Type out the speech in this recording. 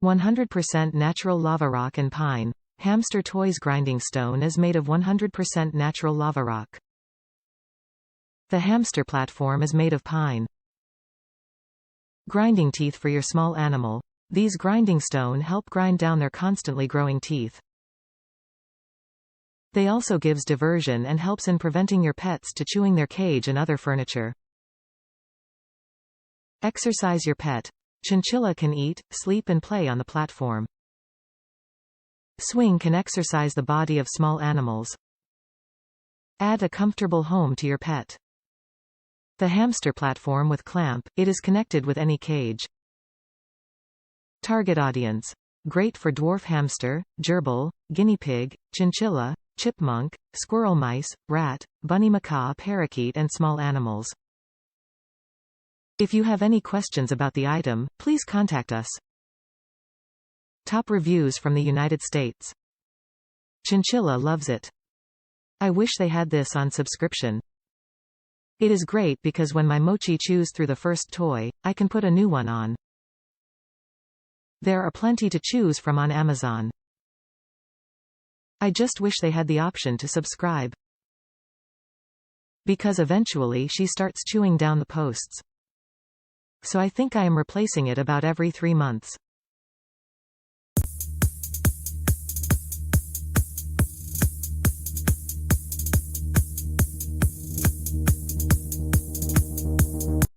100% natural lava rock and pine. Hamster toys grinding stone is made of 100% natural lava rock. The hamster platform is made of pine. Grinding teeth for your small animal. These grinding stone help grind down their constantly growing teeth. They also gives diversion and helps in preventing your pets to chewing their cage and other furniture. Exercise your pet. Chinchilla can eat, sleep and play on the platform. Swing can exercise the body of small animals. Add a comfortable home to your pet. The hamster platform with clamp, it is connected with any cage. Target audience. Great for dwarf hamster, gerbil, guinea pig, chinchilla, chipmunk, squirrel, mice, rat, bunny, macaw, parakeet and small animals. If you have any questions about the item, please contact us. Top reviews from the United States. Chinchilla loves it. I wish they had this on subscription. It is great because when my mochi chews through the first toy, I can put a new one on. There are plenty to choose from on Amazon. I just wish they had the option to subscribe. Because eventually she starts chewing down the posts. So I think I am replacing it about every 3 months.